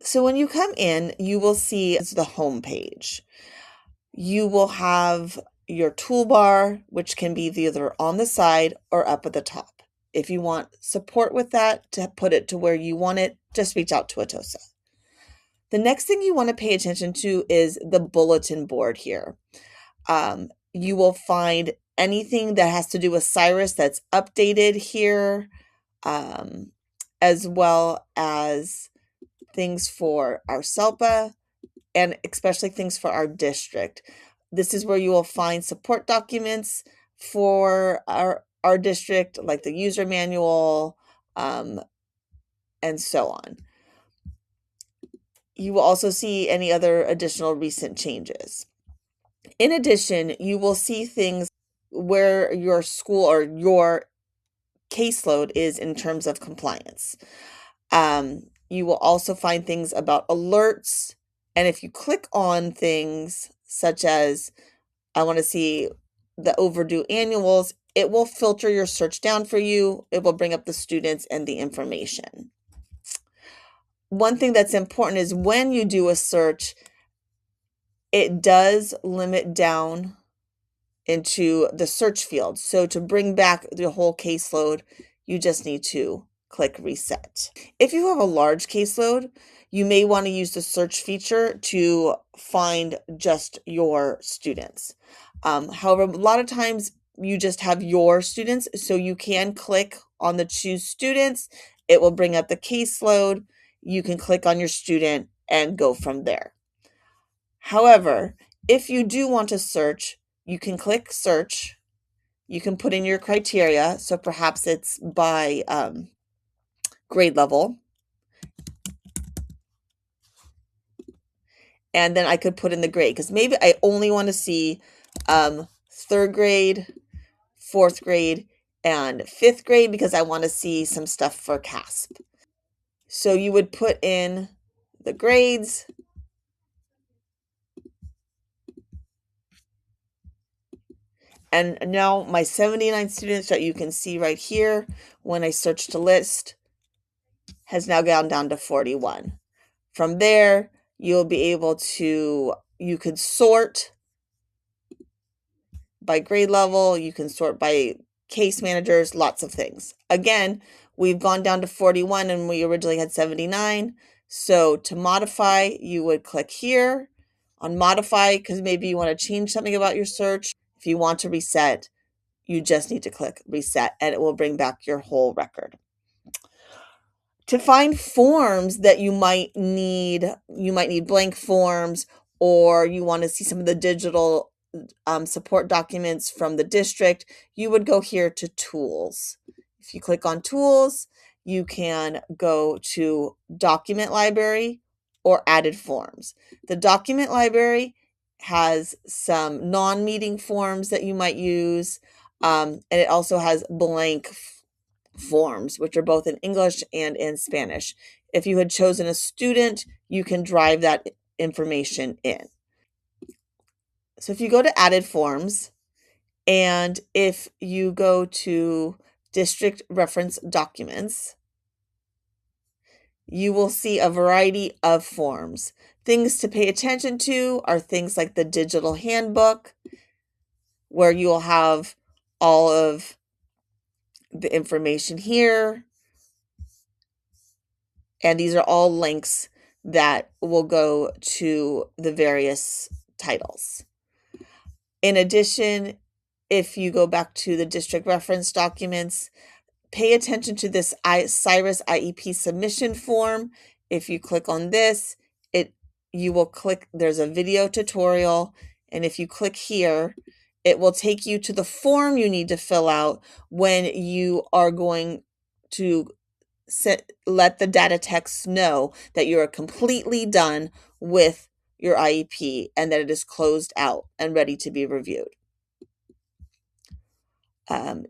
So when you come in, you will see the home page. You will have your toolbar, which can be either on the side or up at the top. If you want support with that to put it to where you want it, just reach out to Atosa. The next thing you want to pay attention to is the bulletin board here. You will find anything that has to do with SIRAS that's updated here, as well as things for our SELPA and especially things for our district. This is where you will find support documents for our district, like the user manual, and so on. You will also see any other additional recent changes. In addition, you will see things where your school or your caseload is in terms of compliance. You will also find things about alerts. And if you click on things such as, I want to see the overdue annuals, it will filter your search down for you. It will bring up the students and the information. One thing that's important is when you do a search, it does limit down into the search field. So to bring back the whole caseload, you just need to click reset. If you have a large caseload, you may want to use the search feature to find just your students. However, a lot of times you just have your students, so you can click on the choose students. It will bring up the caseload. You can click on your student and go from there. However, if you do want to search, you can click search. You can put in your criteria. So perhaps it's by grade level. And then I could put in the grade because maybe I only want to see third grade, fourth grade, and fifth grade because I want to see some stuff for CASP. So you would put in the grades. And now my 79 students that you can see right here when I search to list has now gone down to 41. From there, you'll be able to, you could sort by grade level, you can sort by case managers, lots of things. Again, we've gone down to 41 and we originally had 79. So to modify, you would click here on modify because maybe you want to change something about your search. If you want to reset, you just need to click reset and it will bring back your whole record. To find forms that you might need blank forms, or you want to see some of the digital support documents from the district, you would go here to tools. If you click on tools, you can go to document library or added forms. The document library has some non-meeting forms that you might use, and it also has blank forms, which are both in English and in Spanish. If you had chosen a student, you can drive that information in. So if you go to added forms, and if you go to district reference documents, you will see a variety of forms. Things to pay attention to are things like the digital handbook, where you'll have all of the information here. And these are all links that will go to the various titles. In addition, if you go back to the district reference documents, pay attention to this SIRAS IEP submission form. If you click on this, you will click, there's a video tutorial, and if you click here, it will take you to the form you need to fill out when you are going to let the data techs know that you are completely done with your IEP and that it is closed out and ready to be reviewed.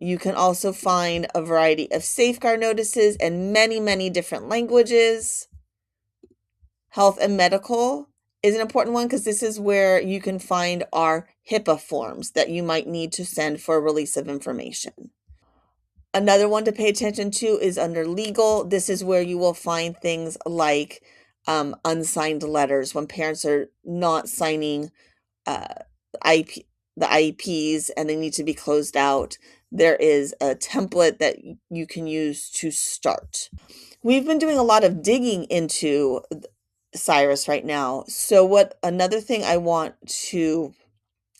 You can also find a variety of safeguard notices in many, many different languages. Health and medical is an important one because this is where you can find our HIPAA forms that you might need to send for a release of information. Another one to pay attention to is under legal. This is where you will find things like unsigned letters when parents are not signing uh, IP, the IEPs and they need to be closed out. There is a template that you can use to start. We've been doing a lot of digging into SIRAS right now. So what another thing I want to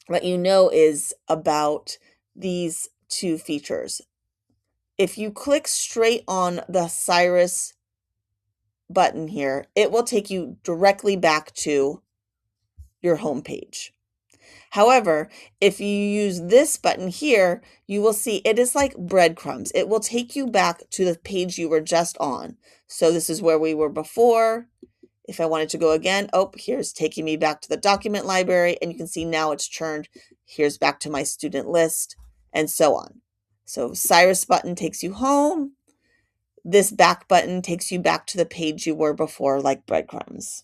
let you know is about these two features. If you click straight on the SIRAS button here, it will take you directly back to your home page. However, if you use this button here, you will see it is like breadcrumbs. It will take you back to the page you were just on. So this is where we were before. If I wanted to go again, oh, here's taking me back to the document library, and you can see now it's churned. Here's back to my student list, and so on. So SIRAS button takes you home. This back button takes you back to the page you were before, like breadcrumbs.